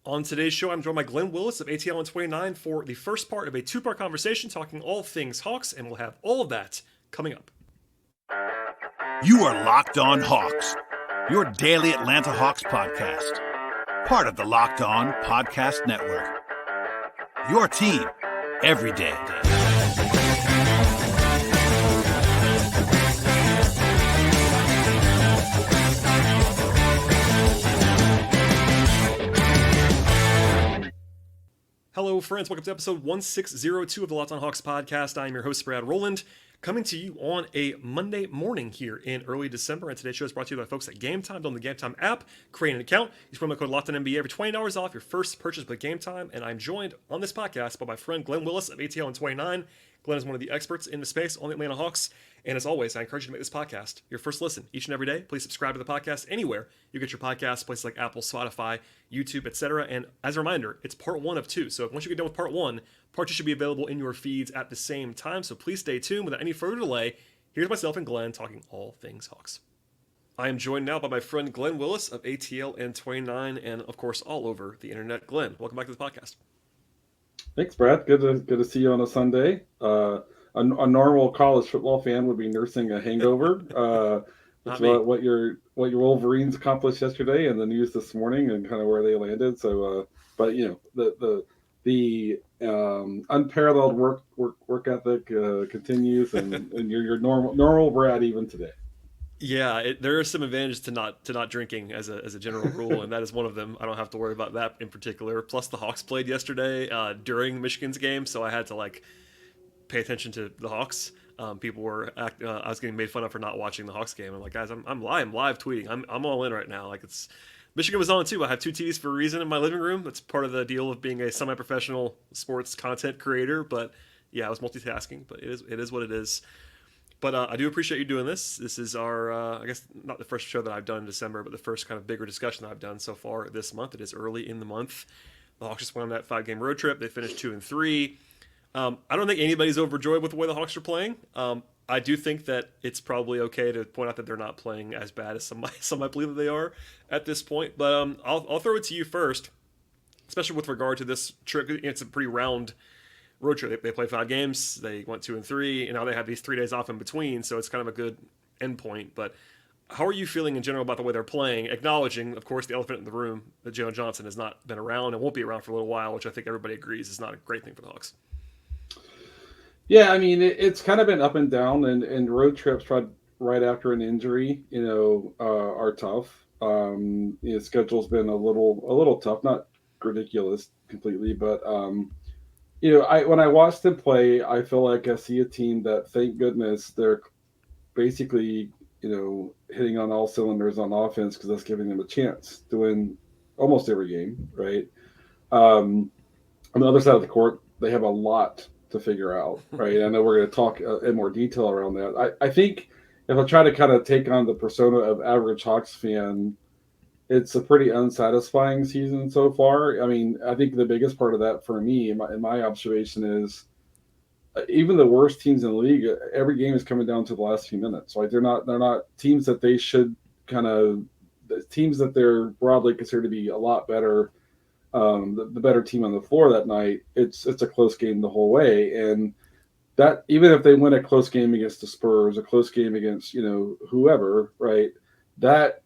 On today's show, I'm joined by Glen Willis of ATL and 29 for the first part of a two-part conversation talking all things Hawks, and we'll have all of that coming up. You are Locked On Hawks, your daily Atlanta Hawks podcast. Part of the Locked On Podcast Network. Your team every day. Hello, friends. Welcome to episode 1602 of the Locked On Hawks podcast. I am your host, Rowland, coming to you on a Monday morning here in early December. And today's show is brought to you by folks at Gametime. On the Gametime app, create an account. Use promo code LOCKEDONNBA for $20 off your first purchase with Gametime. And I'm joined on this podcast by my friend Glen Willis of ATL and 29. Glen is one of the experts in the space on the Atlanta Hawks. And as always, I encourage you to make this podcast your first listen each and every day. Please subscribe to the podcast anywhere you get your podcasts, places like Apple, Spotify, YouTube, etc. And as a reminder, it's part one of two. So once you get done with part one, part two should be available in your feeds at the same time. So please stay tuned. Without any further delay, here's myself and Glen talking all things Hawks. I am joined now by my friend Glen Willis of ATL and 29, and of course all over the internet. Glen, welcome back to the podcast. Thanks, Brad. Good to see you on a Sunday. A normal college football fan would be nursing a hangover. That's what your Wolverines accomplished yesterday, and the news this morning, and kind of where they landed. So, but you know, the unparalleled work ethic continues, and you're normal Brad even today. Yeah, there are some advantages to not drinking as a general rule, and that is one of them. I don't have to worry about that in particular. Plus, the Hawks played yesterday during Michigan's game, so I had to pay attention to the Hawks. People were I was getting made fun of for not watching the Hawks game. I'm like, guys, I'm live tweeting. I'm all in right now. It's Michigan was on too. I have two TVs for a reason in my living room. That's part of the deal of being a semi-professional sports content creator. But yeah, I was multitasking. But it is what it is. But I do appreciate you doing this. This is our, I guess, not the first show that I've done in December, but the first kind of bigger discussion that I've done so far this month. It is early in the month. The Hawks just went on that 5-game road trip. They finished 2-3. I don't think anybody's overjoyed with the way the Hawks are playing. I do think that it's probably okay to point out that they're not playing as bad as some might believe that they are at this point. But I'll throw it to you first, especially with regard to this trip. It's a pretty round road trip. They played 5 games. They went 2-3, and now they have these 3 days off in between, so it's kind of a good endpoint. But how are you feeling in general about the way they're playing, acknowledging, of course, the elephant in the room that Jalen Johnson has not been around and won't be around for a little while, which I think everybody agrees is not a great thing for the Hawks? Yeah, I mean, it's kind of been up and down, and road trips right after an injury, are tough. Schedule's been a little tough, not ridiculous completely, but when I watch them play, I feel like I see a team that, thank goodness, they're basically, hitting on all cylinders on offense, because that's giving them a chance to win almost every game, right? On the other side of the court, they have a lot to figure out, right? I know we're going to talk in more detail around that. I think if I try to kind of take on the persona of average Hawks fan, it's a pretty unsatisfying season so far. I mean, I think the biggest part of that for me, in my observation, is even the worst teams in the league, every game is coming down to the last few minutes. Like they're not teams that they should teams that they're broadly considered to be a lot better. The better team on the floor that night, it's a close game the whole way. And that, even if they win a close game against the Spurs, a close game against, whoever, right, that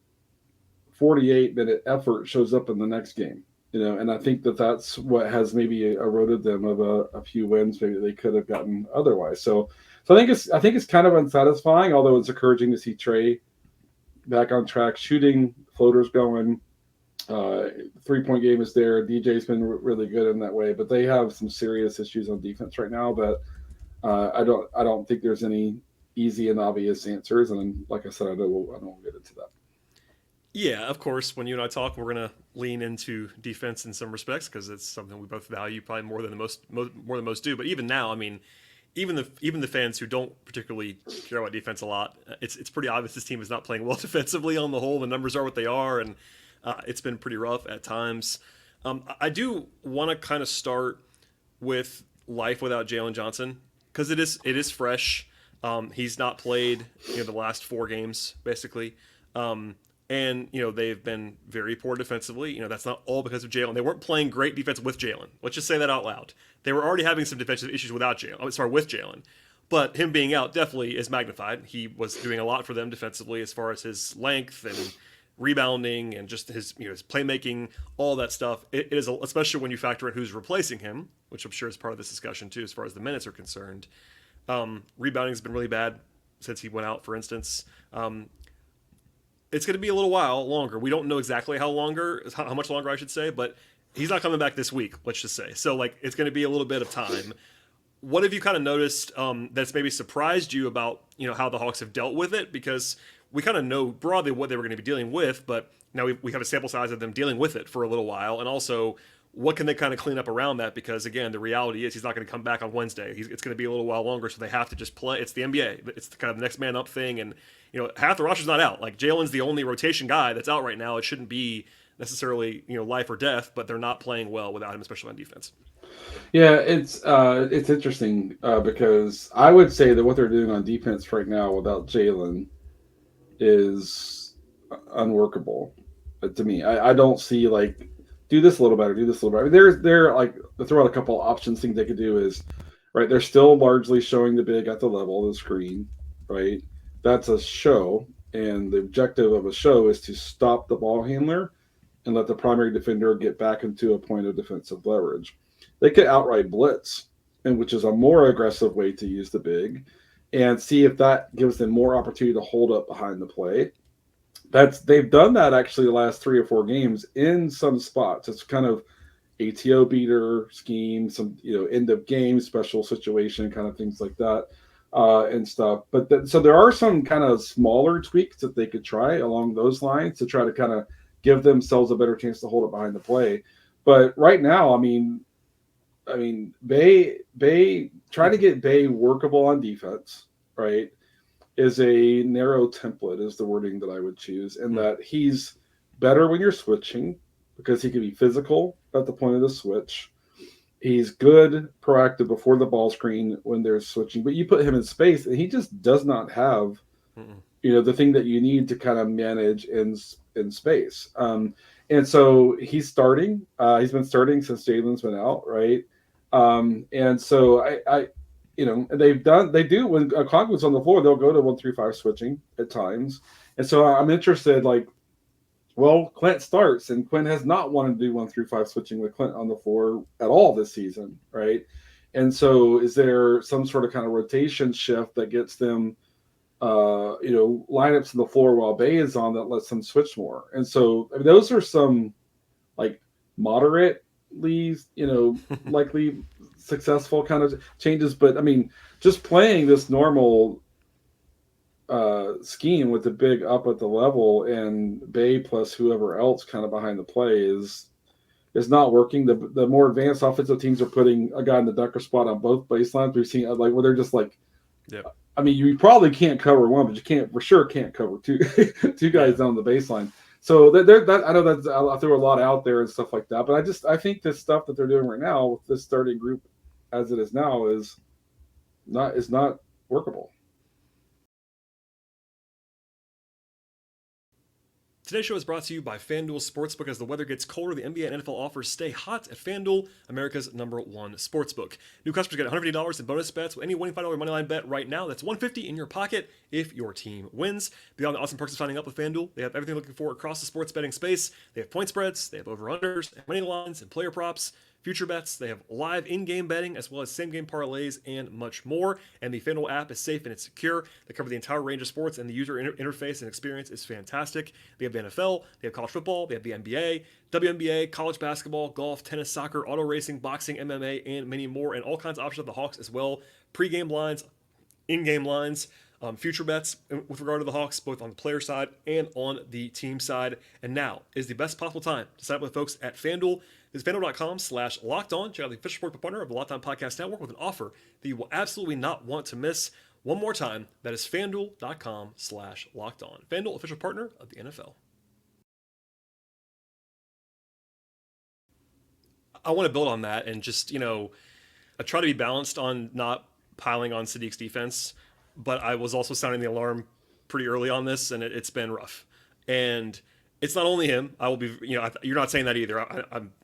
48-minute effort shows up in the next game, and I think that's what has maybe eroded them of a few wins maybe they could have gotten otherwise. So I think it's kind of unsatisfying, although it's encouraging to see Trey back on track, shooting, floaters going. 3-point game is there. DJ's been really good in that way, but they have some serious issues on defense right now that I don't think there's any easy and obvious answers. And like I said, I don't get into that. Yeah, of course. When you and I talk, we're gonna lean into defense in some respects because it's something we both value probably more than most do. But even now, I mean, even the fans who don't particularly care about defense a lot, it's pretty obvious this team is not playing well defensively on the whole. The numbers are what they are, and it's been pretty rough at times. I do want to kind of start with life without Jalen Johnson because it is fresh. He's not played the last 4 games basically. And, they've been very poor defensively. That's not all because of Jalen. They weren't playing great defense with Jalen. Let's just say that out loud. They were already having some defensive issues with Jalen. But him being out definitely is magnified. He was doing a lot for them defensively as far as his length and rebounding and just his his playmaking, all that stuff. It is, especially when you factor in who's replacing him, which I'm sure is part of this discussion too, as far as the minutes are concerned. Rebounding has been really bad since he went out, for instance. It's going to be a little while longer. We don't know exactly how much longer I should say, but he's not coming back this week, let's just say. So it's going to be a little bit of time. What have you kind of noticed that's maybe surprised you about, how the Hawks have dealt with it? Because we kind of know broadly what they were going to be dealing with, but now we have a sample size of them dealing with it for a little while. And also, what can they kind of clean up around that? Because again, the reality is he's not going to come back on Wednesday. It's going to be a little while longer, so they have to just play. It's the NBA. It's kind of the next man up thing. And, half the roster's not out. Jalen's the only rotation guy that's out right now. It shouldn't be necessarily, life or death, but they're not playing well without him, especially on defense. Yeah, it's interesting because I would say that what they're doing on defense right now without Jalen is unworkable to me. I don't see do this a little better, do this a little better. They're throw out a couple options. Things they could do is right. They're still largely showing the big at the level of the screen, right? That's a show, and the objective of a show is to stop the ball handler and let the primary defender get back into a point of defensive leverage. They could outright blitz, and which is a more aggressive way to use the big, and see if that gives them more opportunity to hold up behind the play. They've done that actually the last 3 or 4 games in some spots. It's kind of ATO beater scheme, some end of game special situation kind of things like that, and stuff. But so there are some kind of smaller tweaks that they could try along those lines to try to kind of give themselves a better chance to hold it behind the play. But right now, I mean, Bay trying to get Bay workable on defense, right, is a narrow template is the wording that I would choose, and that he's better when you're switching because he can be physical at the point of the switch. He's good, proactive before the ball screen when they're switching, but you put him in space and he just does not have, the thing that you need to kind of manage in space. And so he's starting. He's been starting since Jalen's been out, right? And so they do when Conklin on the floor, they'll go to 1-3-5 switching at times. And so I'm interested, Clint starts, and Quinn has not wanted to do 1-3-5 switching with Clint on the floor at all this season, right? And so is there some sort of kind of rotation shift that gets them, lineups on the floor while Bay is on that lets them switch more? And so those are some moderately, likely successful kind of changes. But I mean, just playing this normal scheme with the big up at the level and Bay plus whoever else kind of behind the play is not working. The more advanced offensive teams are putting a guy in the dunker spot on both baselines. We've seen where they're just yeah. I mean, you probably can't cover one, but you can't cover two two guys down the baseline. So that I know that I threw a lot out there and stuff like that, but I think this stuff that they're doing right now with this starting group as it is now is not workable. Today's show is brought to you by FanDuel Sportsbook. As the weather gets colder, the NBA and NFL offers stay hot at FanDuel, America's #1 sportsbook. New customers get $150 in bonus bets with any winning $5 moneyline bet right now. That's $150 in your pocket if your team wins. Beyond the awesome perks of signing up with FanDuel, they have everything you're looking for across the sports betting space. They have point spreads, they have over-unders, money lines, and player props. Future bets, they have live in-game betting as well as same-game parlays and much more. And the FanDuel app is safe and it's secure. They cover the entire range of sports, and the user interface and experience is fantastic. They have the NFL, they have college football, they have the NBA, WNBA, college basketball, golf, tennis, soccer, auto racing, boxing, MMA, and many more, and all kinds of options of the Hawks as well. Pre-game lines, in-game lines, future bets with regard to the Hawks, both on the player side and on the team side. And now is the best possible time to sign up with folks at FanDuel. Visit FanDuel.com/LockedOn. Check out the official sport partner of the Locked On Podcast Network with an offer that you will absolutely not want to miss. One more time, that is FanDuel.com/LockedOn. FanDuel, official partner of the NFL. I want to build on that and just, I try to be balanced on not piling on Sadiq's defense, but I was also sounding the alarm pretty early on this, and it's been rough. And it's not only him. I will be, you're not saying that either.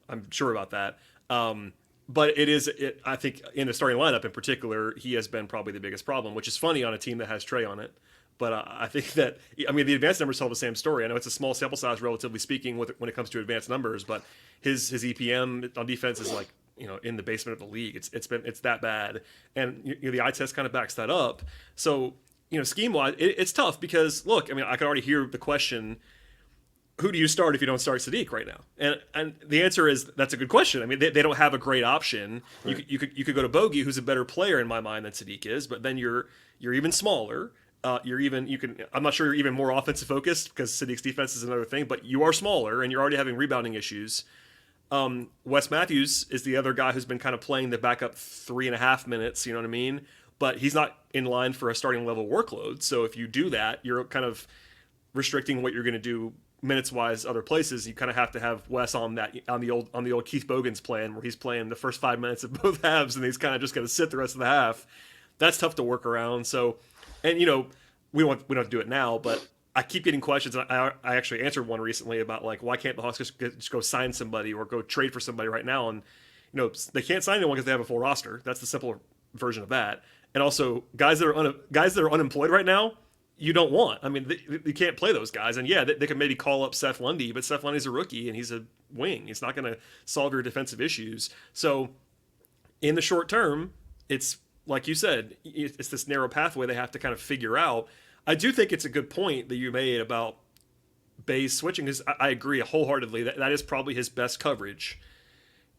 I'm sure about that. But I think in the starting lineup in particular, he has been probably the biggest problem, which is funny on a team that has Trey on it. But I think that, the advanced numbers tell the same story. I know it's a small sample size, relatively speaking, when it comes to advanced numbers, but his EPM on defense is like, in the basement of the league. It's that bad. And the eye test kind of backs that up. So, scheme wise, it's tough because look, I could already hear the question, who do you start if you don't start Sadiq right now? And the answer is that's a good question. They don't have a great option. Right. You could go to Bogey, who's a better player in my mind than Sadiq is, but then you're even smaller. I'm not sure you're even more offensive focused because Sadiq's defense is another thing, but you are smaller and you're already having rebounding issues. Wes Matthews is the other guy who's been kind of playing the backup 3.5 minutes, you know what I mean? But he's not in line for a starting level workload. So if you do that, you're kind of restricting what you're going to do minutes wise other places. You kind of have to have Wes on the old Keith Bogans plan where he's playing the first 5 minutes of both halves and he's kind of just going to sit the rest of the half. That's tough to work around. So, and we don't have to do it now, but I keep getting questions. And I actually answered one recently about like, why can't the Hawks just go sign somebody or go trade for somebody right now? And they can't sign anyone because they have a full roster. That's the simpler version of that. And also guys that are unemployed right now, you don't want. You can't play those guys. And yeah, they could maybe call up Seth Lundy, but Seth Lundy's a rookie and he's a wing. He's not going to solve your defensive issues. So in the short term, it's like you said, it's this narrow pathway they have to kind of figure out. I do think it's a good point that you made about Bayes switching, because I agree wholeheartedly that is probably his best coverage.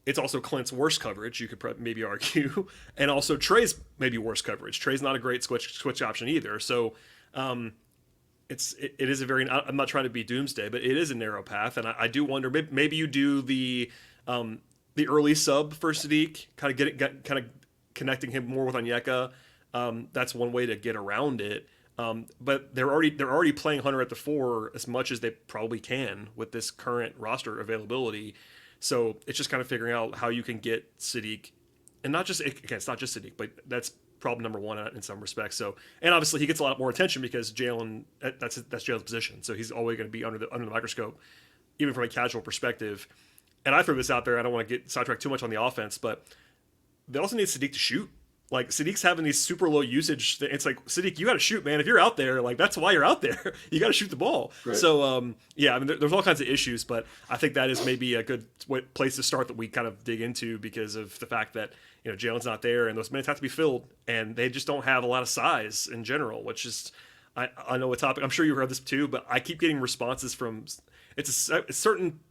It's also Clint's worst coverage, you could maybe argue, and also Trey's maybe worst coverage. Trey's not a great switch option either. So it is a very, I'm not trying to be doomsday, but it is a narrow path, and I do wonder maybe you do the early sub for Sadiq, kind of connecting him more with Onyeka. That's one way to get around it. But they're already playing Hunter at the 4 as much as they probably can with this current roster availability. So it's just kind of figuring out how you can get Sadiq, and it's not just Sadiq, but that's problem number one in some respects. So, and obviously he gets a lot more attention because Jalen, that's Jalen's position. So he's always going to be under the microscope, even from a casual perspective. And I throw this out there. I don't want to get sidetracked too much on the offense, but they also need Sadiq to shoot. Like, Sadiq's having these super low usage. It's like, Sadiq, you got to shoot, man. If you're out there, like, that's why you're out there. You got to shoot the ball. Right. So, there's all kinds of issues, but I think that is maybe a good place to start that we kind of dig into because of the fact that, Jalen's not there and those minutes have to be filled, and they just don't have a lot of size in general, which is, I know a topic. I'm sure you heard this too, but I keep getting responses from, it's a certain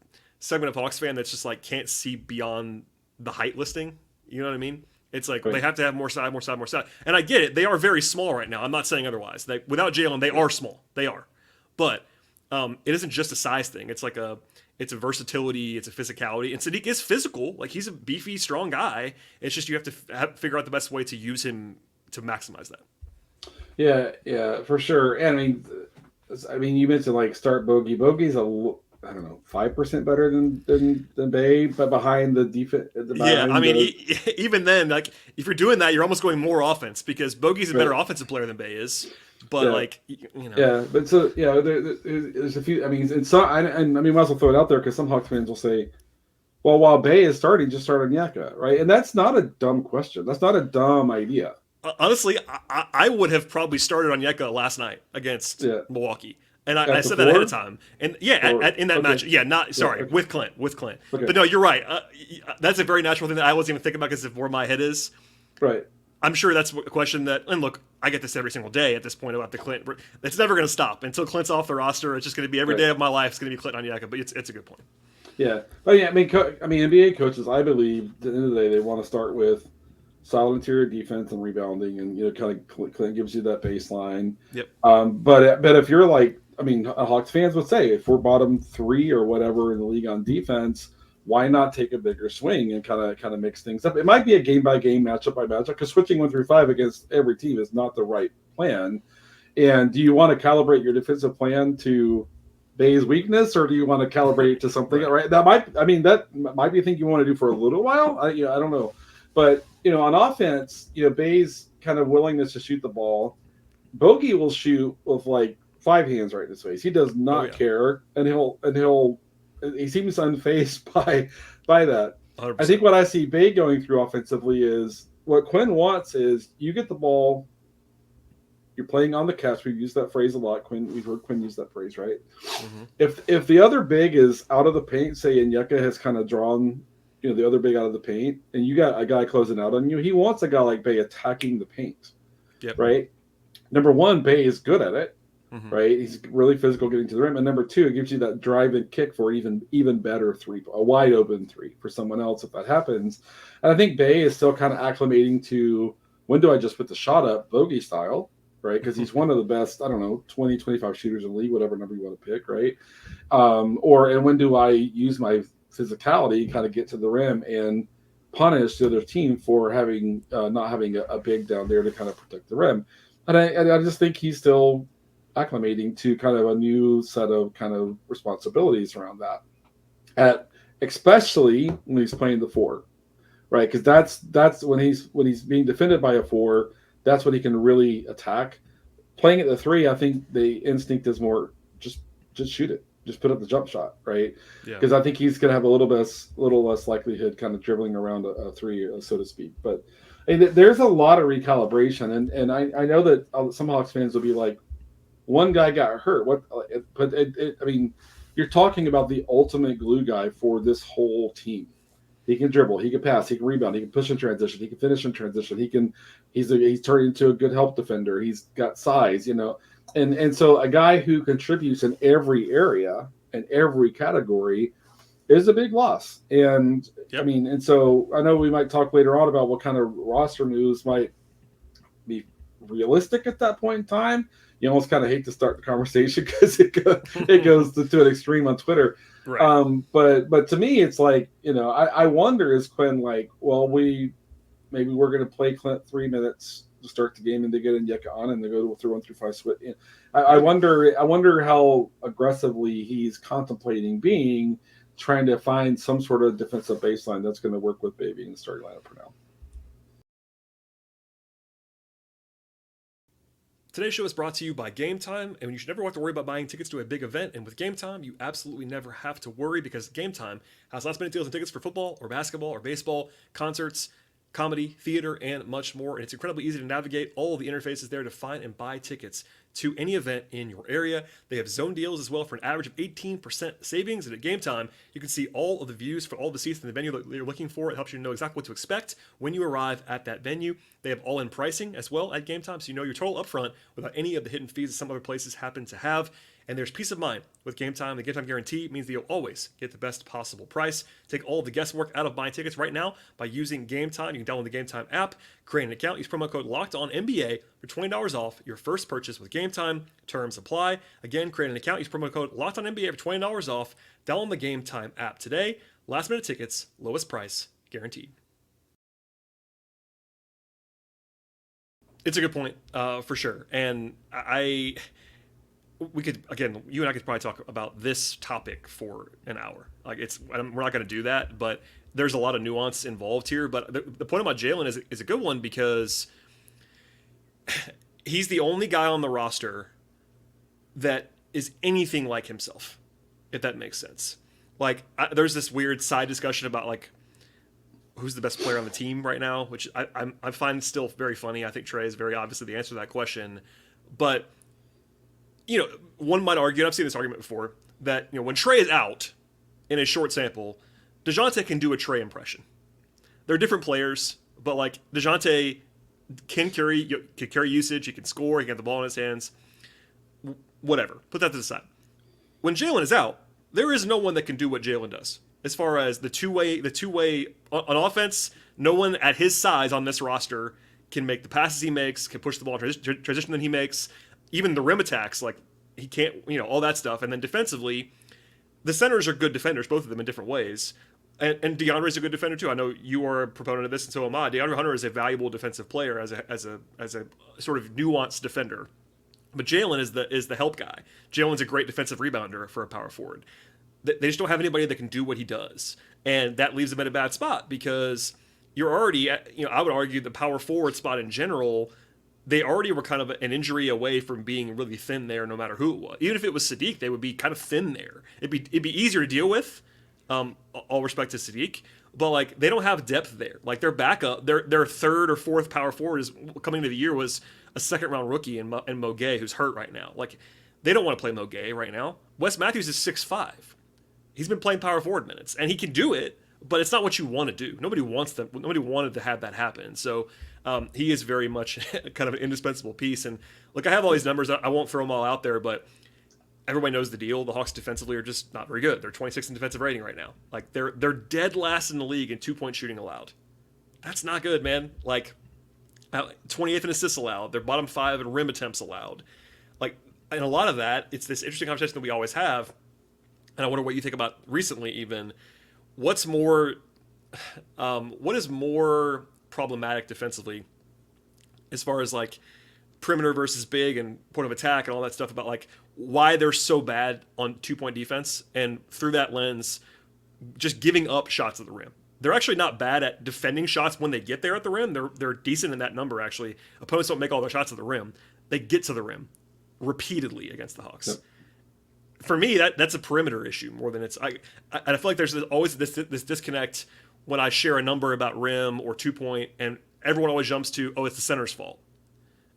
segment of Hawks fan that's just like can't see beyond the height listing. You know what I mean? It's like They have to have more side. And I get it. They are very small right now. I'm not saying otherwise. Without Jalen, they are small. They are. But it isn't just a size thing. It's like it's a versatility. It's a physicality. And Sadiq is physical. Like, he's a beefy, strong guy. It's just you have to figure out the best way to use him to maximize that. Yeah, for sure. And you mentioned like start Bogey. Bogey's 5% better than Bay, but behind the defense. Even then, like, if you're doing that, you're almost going more offense because Bogey's a better offensive player than Bay is. But but so there's a few. We might as well throw it out there because some Hawks fans will say, "Well, while Bay is starting, just start Onyeka," right? And that's not a dumb question. That's not a dumb idea. Honestly, I would have probably started Onyeka last night against Milwaukee. And I said that ahead of time. And in that match. Yeah, with Clint. Okay. But no, you're right. That's a very natural thing that I wasn't even thinking about because of where my head is. Right. I'm sure that's a question and look, I get this every single day at this point about the Clint. It's never going to stop. Until Clint's off the roster, it's just going to be every day of my life. It's going to be Clint Onyeka, but it's a good point. Yeah. But NBA coaches, I believe, at the end of the day, they want to start with solid interior defense and rebounding, and kind of Clint gives you that baseline. Yep. But if you're like, Hawks fans would say, if we're bottom 3 or whatever in the league on defense, why not take a bigger swing and kind of mix things up? It might be a game by game, matchup by matchup, because switching 1 through 5 against every team is not the right plan. And do you want to calibrate your defensive plan to Bay's weakness, or do you want to calibrate it to something? Right? That might be a thing you want to do for a little while. I don't know, but on offense, Bay's kind of willingness to shoot the ball, Bogey will shoot with like 5 hands right in his face. He does not care, and he seems unfazed by that. 100%. I think what I see Bay going through offensively is what Quinn wants is you get the ball, you're playing on the catch. We've used that phrase a lot. We've heard Quinn use that phrase, right? Mm-hmm. If the other big is out of the paint, say Onyeka has kind of drawn, the other big out of the paint, and you got a guy closing out on you, he wants a guy like Bay attacking the paint, right? Number one, Bay is good at it, right? He's really physical getting to the rim, and number two, it gives you that drive and kick for even better a wide open three for someone else if that happens. And I think Bay is still kind of acclimating to when do I just put the shot up, bogey style, right? Because he's one of the best, 20, 25 shooters in the league, whatever number you want to pick, right? And when do I use my physicality, kind of get to the rim and punish the other team for having not having a big down there to kind of protect the rim. And I just think he's still acclimating to kind of a new set of kind of responsibilities around that, especially when he's playing the 4, right? Because that's when he's being defended by a 4. That's when he can really attack. Playing at the 3, I think the instinct is more just shoot it. Just put up the jump shot, right? Because I think he's going to have a little less likelihood kind of dribbling around a 3, so to speak. But there's a lot of recalibration. And I know that some Hawks fans will be like, one guy got hurt. But you're talking about the ultimate glue guy for this whole team. He can dribble, he can pass, he can rebound, he can push in transition, he can finish in transition. He's turned into a good help defender. He's got size, And so a guy who contributes in every area and every category is a big loss. And and so I know we might talk later on about what kind of roster moves might be realistic at that point in time. You almost kind of hate to start the conversation because it goes to an extreme on Twitter. Right. But to me, it's like, I wonder, is Quinn like, well, we're going to play Clint 3 minutes to start the game and to get Onyeka on and to go through 1 through 5 switch. I wonder how aggressively he's contemplating trying to find some sort of defensive baseline that's going to work with Baby in the starting lineup for now. Today's show is brought to you by Gametime, and you should never have to worry about buying tickets to a big event. And with Gametime, you absolutely never have to worry because Gametime has last-minute deals and tickets for football or basketball or baseball, concerts, comedy, theater, and much more. And it's incredibly easy to navigate all of the interfaces there to find and buy tickets to any event in your area. They have zone deals as well for an average of 18% savings. And at Gametime, you can see all of the views for all the seats in the venue that you're looking for. It helps you know exactly what to expect when you arrive at that venue. They have all-in pricing as well at Gametime, so you know your total upfront without any of the hidden fees that some other places happen to have. And there's peace of mind with Gametime. The Gametime guarantee means that you'll always get the best possible price. Take all of the guesswork out of buying tickets right now by using Gametime. You can download the Gametime app, create an account, use promo code LOCKEDONNBA for $20 off your first purchase with Gametime. Terms apply. Again, create an account, use promo code LOCKEDONNBA for $20 off. Download the Gametime app today. Last minute tickets, lowest price, guaranteed. It's a good point, for sure. And we could, again, you and I could probably talk about this topic for an hour. We're not going to do that, but there's a lot of nuance involved here. But the point about Jalen is a good one because he's the only guy on the roster that is anything like himself, if that makes sense. There's this weird side discussion about who's the best player on the team right now, which I find still very funny. I think Trey is very obviously the answer to that question, but one might argue, and I've seen this argument before, that when Trey is out in a short sample, DeJounte can do a Trey impression. They're different players, but DeJounte can carry usage, he can score, he can have the ball in his hands, whatever. Put that to the side. When Jalen is out, there is no one that can do what Jalen does. As far as the two-way on offense, no one at his size on this roster can make the passes he makes, can push the ball in transition that he makes. Even the rim attacks, he can't, all that stuff. And then defensively, the centers are good defenders, both of them in different ways. And DeAndre's a good defender too. I know you are a proponent of this, and so am I. DeAndre Hunter is a valuable defensive player as a sort of nuanced defender. But Jalen is the help guy. Jalen's a great defensive rebounder for a power forward. They just don't have anybody that can do what he does, and that leaves them in a bad spot because you're already at, I would argue the power forward spot in general they already were kind of an injury away from being really thin there, no matter who it was. Even if it was Sadiq, they would be kind of thin there. It'd be easier to deal with. All respect to Sadiq, but like they don't have depth there. Like their backup, their third or fourth power forward is coming into the year was a second round rookie in Mo Gay, who's hurt right now. Like they don't want to play Mo Gay right now. Wes Matthews is 6'5". He's been playing power forward minutes, and he can do it, but it's not what you want to do. Nobody wanted to have that happen. So he is very much kind of an indispensable piece. And look, I have all these numbers. I won't throw them all out there, but everybody knows the deal. The Hawks defensively are just not very good. They're 26th in defensive rating right now. Like they're dead last in the league in 2-point shooting allowed. That's not good, man. Like 28th in assists allowed. They're bottom 5 in rim attempts allowed. Like, and a lot of that, it's this interesting conversation that we always have. And I wonder what you think about recently. Even what is more problematic defensively, as far as like perimeter versus big and point of attack and all that stuff about like why they're so bad on 2-point defense, and through that lens, just giving up shots at the rim. They're actually not bad at defending shots when they get there at the rim. They're decent in that number, actually. Opponents don't make all their shots at the rim. They get to the rim repeatedly against the Hawks. Yep. For me, that's a perimeter issue more than it's. I feel like there's always this disconnect when I share a number about rim or 2-point, and everyone always jumps to, oh, it's the center's fault.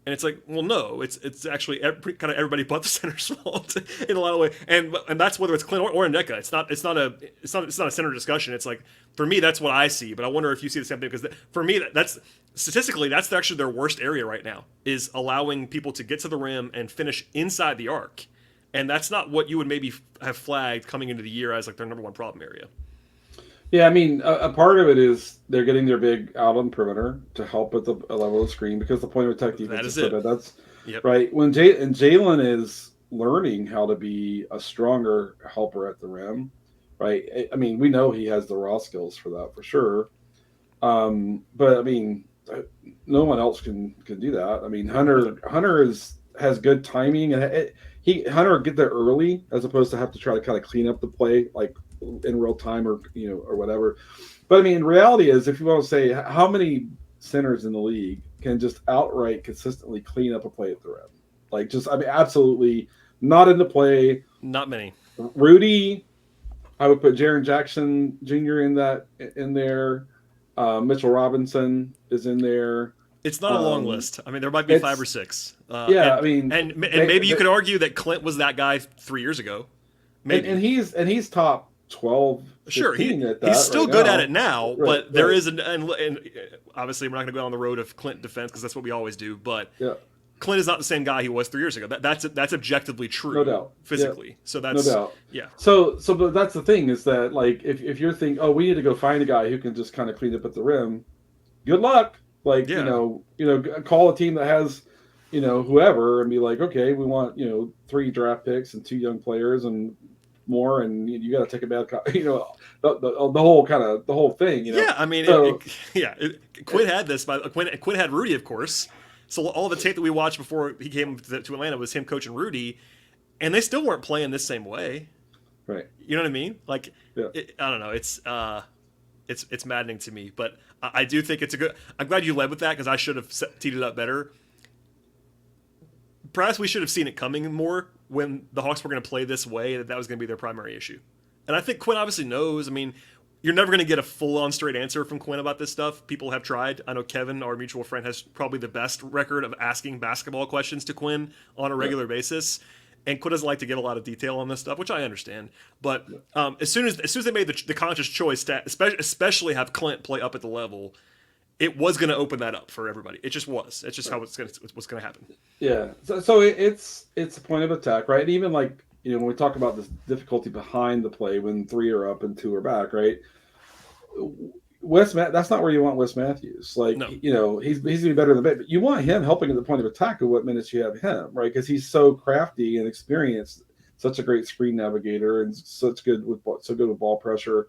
And it's like, well, no, it's actually kind of everybody but the center's fault in a lot of ways, and that's whether it's Clint or Ndeka. It's not a center discussion. It's like, for me, that's what I see. But I wonder if you see the same thing, because for me, that's statistically that's actually their worst area right now, is allowing people to get to the rim and finish inside the arc, and that's not what you would maybe have flagged coming into the year as like their number one problem area. Yeah, I mean, a part of it is they're getting their big out on the perimeter to help at the level of the screen, because the point of attack defense is so bad. That's yep. Right. When Jalen is learning how to be a stronger helper at the rim, right? I mean, we know he has the raw skills for that for sure. But I mean, no one else can do that. I mean, Hunter has good timing, and Hunter will get there early as opposed to have to try to kind of clean up the play like in real time or whatever. But I mean, reality is, if you want to say how many centers in the league can just outright consistently clean up a play at the rim, like just, I mean, absolutely not in the play. Not many. Rudy, I would put Jaren Jackson Jr. in there. Mitchell Robinson is in there. It's not a long list. I mean, there might be 5 or 6. I mean, and maybe you could argue that Clint was that guy 3 years ago. Maybe. And he's top 12. Sure, he's still good at it now, but there is and obviously we're not going to go down the road of Clint defense, because that's what we always do. But Clint is not the same guy he was 3 years ago. That's objectively true. No doubt. Physically, yeah. So that's no doubt. Yeah. So but that's the thing, is that like if you're thinking, oh, we need to go find a guy who can just kind of clean up at the rim, good luck. Like call a team that has whoever and be like, okay, we want 3 draft picks and 2 young players and more, and you got to take a bad the whole thing. Yeah, I mean, Quinn had this. Quinn had Rudy, of course. So all the tape that we watched before he came to Atlanta was him coaching Rudy, and they still weren't playing the same way. Right. You know what I mean? Like, I don't know. It's maddening to me, but I do think it's a good. I'm glad you led with that, because I should have teed it up better. Perhaps we should have seen it coming more when the Hawks were going to play this way, that was going to be their primary issue. And I think Quinn obviously knows. I mean, you're never going to get a full-on straight answer from Quinn about this stuff. People have tried. I know Kevin, our mutual friend, has probably the best record of asking basketball questions to Quinn on a regular basis. And Quinn doesn't like to give a lot of detail on this stuff, which I understand. But as soon as they made the conscious choice to especially have Clint play up at the level, it was going to open that up for everybody. It just was. It's just what's going to happen. Yeah. So it's a point of attack, right? And even like when we talk about this difficulty behind the play when 3 are up and 2 are back, right? That's not where you want Wes Matthews. Like, no. He's going to be better than the but you want him helping at the point of attack of what minutes you have him, right? Because he's so crafty and experienced, such a great screen navigator, and so good with ball pressure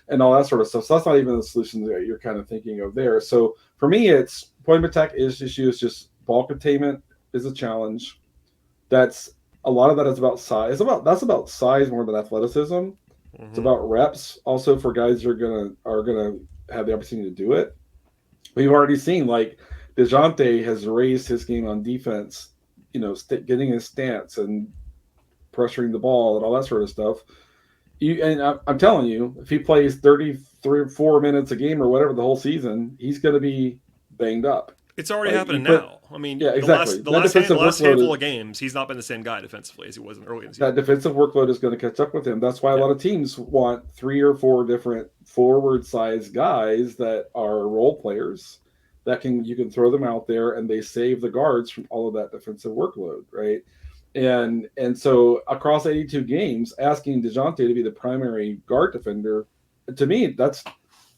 and all that sort of stuff. So that's not even the solution that you're kind of thinking of there. So for me, it's point of attack issue is just ball containment is a challenge. That's a lot of that is about size. That's about size more than athleticism. Mm-hmm. It's about reps also for guys who are gonna have the opportunity to do it. We've already seen, like, DeJounte has raised his game on defense, getting his stance and pressuring the ball and all that sort of stuff. I'm telling you, if he plays 33 or 4 minutes a game or whatever the whole season, he's going to be banged up. It's already happening now. I mean, yeah, exactly. The last handful of games, he's not been the same guy defensively as he was in early in the season. That defensive workload is going to catch up with him. That's why a lot of teams want 3 or 4 different forward-sized guys that are role players that you can throw them out there and they save the guards from all of that defensive workload, right? And so across 82 games, asking DeJounte to be the primary guard defender, to me, that's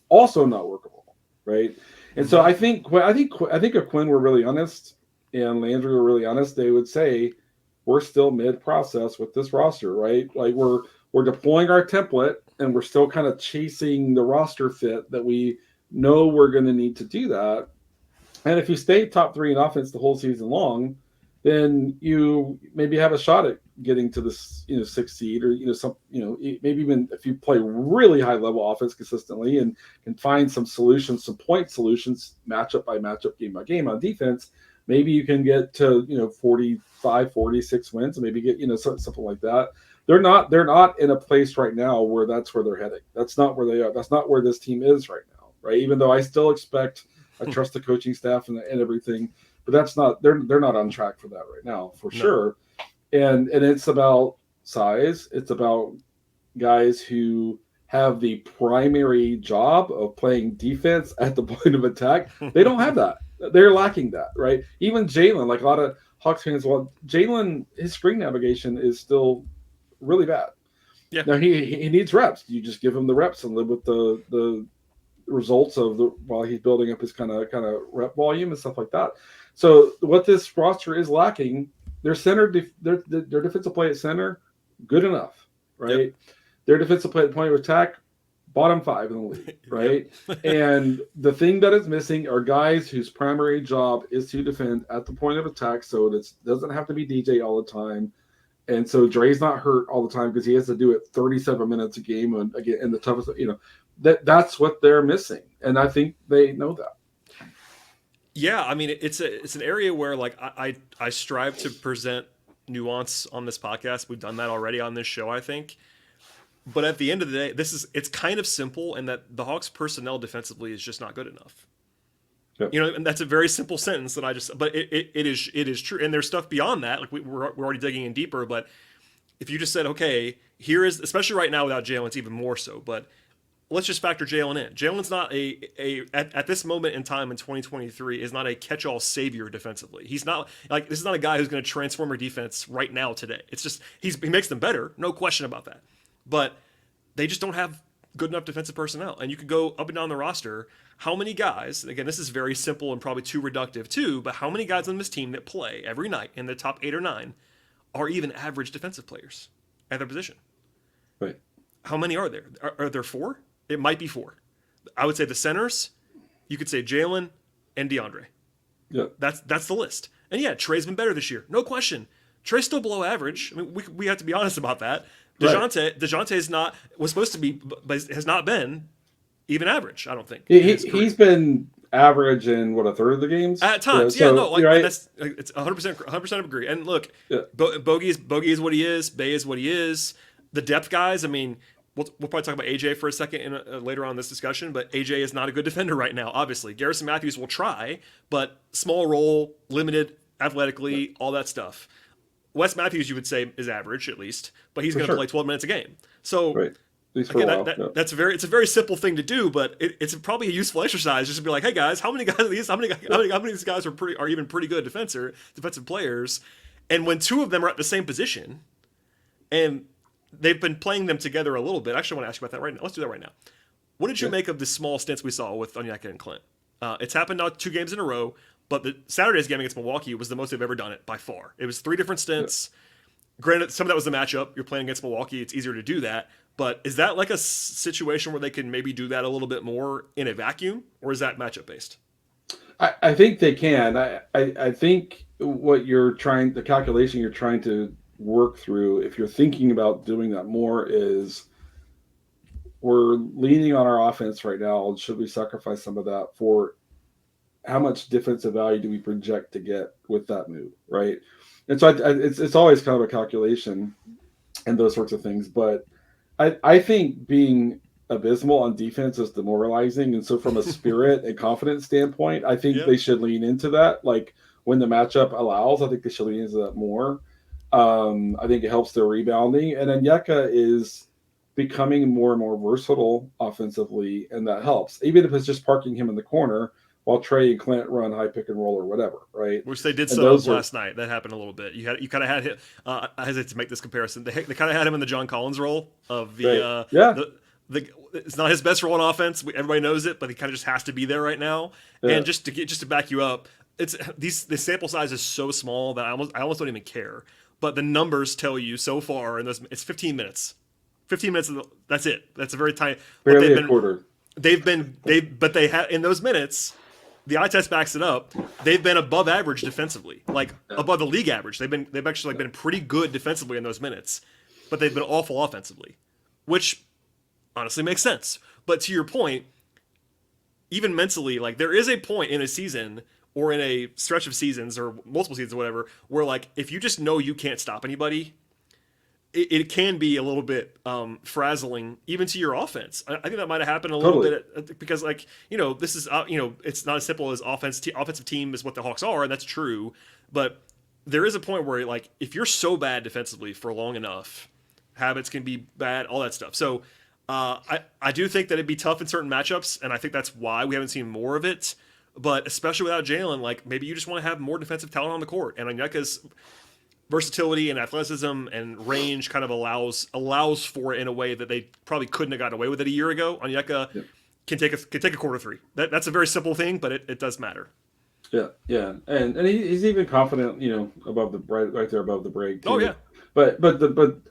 also not workable, right? And so I think if Quinn were really honest and Landry were really honest, they would say we're still mid-process with this roster, right? Like we're deploying our template and we're still kind of chasing the roster fit that we know we're going to need to do that. And if you stay top 3 in offense the whole season long, then you maybe have a shot at getting to this, 6th seed, or maybe even if you play really high level offense consistently and can find some solutions, some point solutions, matchup by matchup, game by game on defense, maybe you can get to 45, 46 wins, and maybe get something like that. They're not in a place right now where that's where they're heading. That's not where they are. That's not where this team is right now, right? Even though I still I trust the coaching staff and everything. But that's not they're not on track for that right now, for sure. And it's about size. It's about guys who have the primary job of playing defense at the point of attack. They don't have that. They're lacking that, right? Even Jalen, like a lot of Hawks fans, Jalen, his screen navigation is still really bad. Yeah. Now he needs reps. You just give him the reps and live with the results of while he's building up his kind of rep volume and stuff like that. So what this roster is lacking, their defensive play at center, good enough, right? Yep. Their defensive play at the point of attack, bottom 5 in the league, right? And the thing that is missing are guys whose primary job is to defend at the point of attack, so it doesn't have to be DJ all the time. And so Dre's not hurt all the time because he has to do it 37 minutes a game and again in the toughest, that's what they're missing. And I think they know that. Yeah, I mean, it's an area where like I strive to present nuance on this podcast. We've done that already on this show, I think. But at the end of the day, it's kind of simple in that the Hawks personnel defensively is just not good enough. Yep. And that's a very simple sentence but it is true. And there's stuff beyond that. Like we're already digging in deeper, but if you just said, okay, here is, especially right now without Jalen, it's even more so, but let's just factor Jalen in. Jalen's not at this moment in time in 2023 is not a catch-all savior defensively. He's not like, this is not a guy who's going to transform your defense right now today. It's just he makes them better, no question about that. But they just don't have good enough defensive personnel. And you could go up and down the roster. How many guys? Again, this is very simple and probably too reductive too. But how many guys on this team that play every night in the top 8 or 9 are even average defensive players at their position? Right. How many are there? Are there 4? It might be 4. I would say the centers, you could say Jalen and DeAndre. Yeah. That's the list. And yeah, Trey's been better this year. No question. Trey's still below average. I mean, we have to be honest about that. DeJounte is not, was supposed to be, but has not been even average, I don't think. He's been average in, a third of the games? At times, right. It's 100% agree. And look, Bogey is what he is. Bay is what he is. The depth guys, I mean, we'll probably talk about AJ for a second later on in this discussion, but AJ is not a good defender right now, obviously. Garrison Matthews will try, but small role, limited athletically, all that stuff. Wes Matthews, you would say, is average at least, but he's going to play 12 minutes a game. So again, it's a very simple thing to do, but it's probably a useful exercise just to be like, hey guys, how many of these guys are even pretty good defensive players? And when 2 of them are at the same position, and they've been playing them together a little bit. Actually, I want to ask you about that right now. Let's do that right now. What did you make of the small stints we saw with Onyeka and Clint? It's happened now 2 games in a row. But the Saturday's game against Milwaukee was the most they've ever done it by far. It was 3 different stints. Yeah. Granted, some of that was the matchup. You're playing against Milwaukee. It's easier to do that. But is that like a situation where they can maybe do that a little bit more in a vacuum? Or is that matchup based? I think they can. I think the calculation you're trying to work through, if you're thinking about doing that more, is we're leaning on our offense right now. Should we sacrifice some of that for how much defensive value do we project to get with that move, right? And so it's always kind of a calculation and those sorts of things. But I think being abysmal on defense is demoralizing. And so from a spirit and confidence standpoint, I think they should lean into that. Like when the matchup allows, I think they should lean into that more. I think it helps their rebounding. And Onyeka is becoming more and more versatile offensively, and that helps. Even if it's just parking him in the corner while Trey and Clint run high pick and roll or whatever, right? Which they did so last night. That happened a little bit. You kind of had him. I hesitate to make this comparison. They kind of had him in the John Collins role of the it's not his best role on offense. Everybody knows it, but he kind of just has to be there right now. Yeah. And just to back you up, the sample size is so small that I almost don't even care. But the numbers tell you so far, and it's 15 minutes. 15 minutes. That's it. That's a very tiny. Barely a quarter. But they have in those minutes. The eye test backs it up. They've been above average defensively, above the league average. They've actually been pretty good defensively in those minutes, but they've been awful offensively, which honestly makes sense. But to your point, even mentally, there is a point in a season or in a stretch of seasons or multiple seasons or whatever, where if you just know you can't stop anybody, it can be a little bit frazzling even to your offense. I think that might have happened a little bit because this is it's not as simple as offensive team is what the Hawks are, and that's true. But there is a point where if you're so bad defensively for long enough, habits can be bad, all that stuff. So I do think that it'd be tough in certain matchups, and I think that's why we haven't seen more of it. But especially without Jalen, maybe you just want to have more defensive talent on the court, and Onyeka's versatility and athleticism and range kind of allows for it in a way that they probably couldn't have gotten away with it a year ago. Onyeka can take a quarter three. That's a very simple thing, but it does matter. Yeah, and he's even confident, above the right there above the break too. Oh yeah, but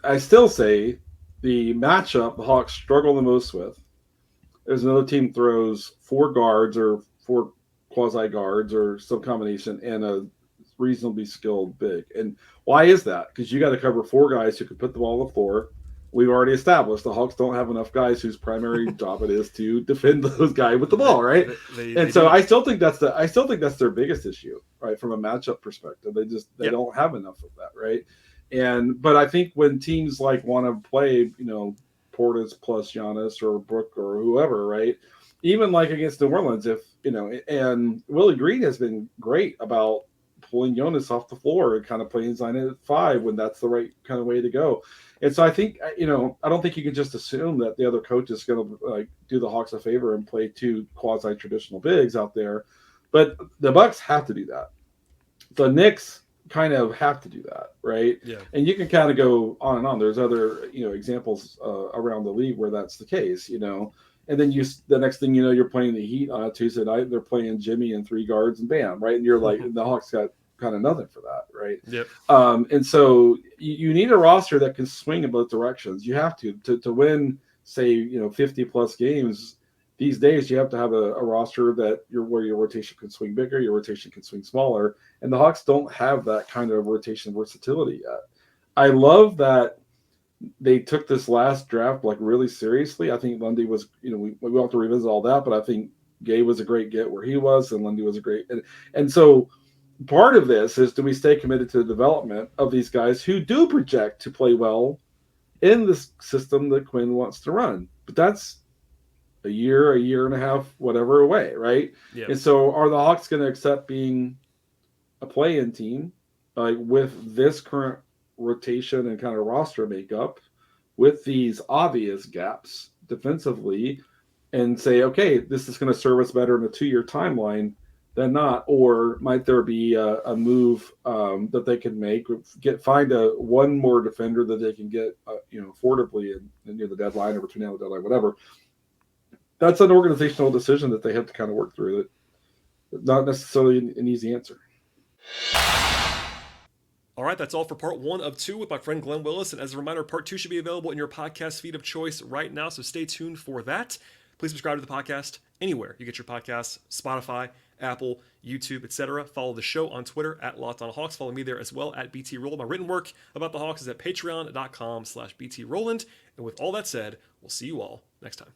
I still say the matchup the Hawks struggle the most with is another team throws 4 guards or 4 quasi guards or some combination and a reasonably skilled big. And why is that? Because you got to cover 4 guys who can put the ball on the floor. We've already established the Hawks don't have enough guys whose primary job it is to defend those guys with the ball, right? I still think that's their biggest issue, right? From a matchup perspective, they don't have enough of that, right? But I think when teams want to play, Portis plus Giannis or Brook or whoever, right? Even against New Orleans, and Willie Green has been great about pulling Jonas off the floor and kind of playing Zion at 5 when that's the right kind of way to go. And so I think, I don't think you can just assume that the other coach is going to do the Hawks a favor and play 2 quasi-traditional bigs out there. But the Bucks have to do that. The Knicks kind of have to do that, right? Yeah. And you can kind of go on and on. There's other, examples around the league where that's the case, And then the next thing you're playing the Heat on a Tuesday night. They're playing Jimmy and 3 guards and bam, right? And you're the Hawks got kind of nothing for that, right? Yep. And so you need a roster that can swing in both directions. You have to win, say 50 plus games. These days, you have to have a roster where your rotation can swing bigger, your rotation can swing smaller, and the Hawks don't have that kind of rotation versatility yet. I love that they took this last draft really seriously. I think Lundy was, we won't have to revisit all that, but I think Gay was a great get where he was, and Lundy was a great. And so part of this is, do we stay committed to the development of these guys who do project to play well in the system that Quinn wants to run? But that's a year and a half, whatever away, right? Yep. And so are the Hawks going to accept being a play-in team with this current rotation and kind of roster makeup with these obvious gaps defensively and say, okay, this is going to serve us better in a 2-year timeline than not? Or might there be a move that they can make, find one more defender that they can get affordably and near the deadline or between now and the deadline, whatever. That's an organizational decision that they have to kind of work through. That not necessarily an easy answer. All right, that's all for part 1 of 2 with my friend Glen Willis. And as a reminder, part 2 should be available in your podcast feed of choice right now, so stay tuned for that. Please subscribe to the podcast anywhere you get your podcasts, Spotify, Apple, YouTube, etc. Follow the show on Twitter at LockedOnHawks. Follow me there as well at BT Rowland. My written work about the Hawks is at patreon.com/BT Rowland. And with all that said, we'll see you all next time.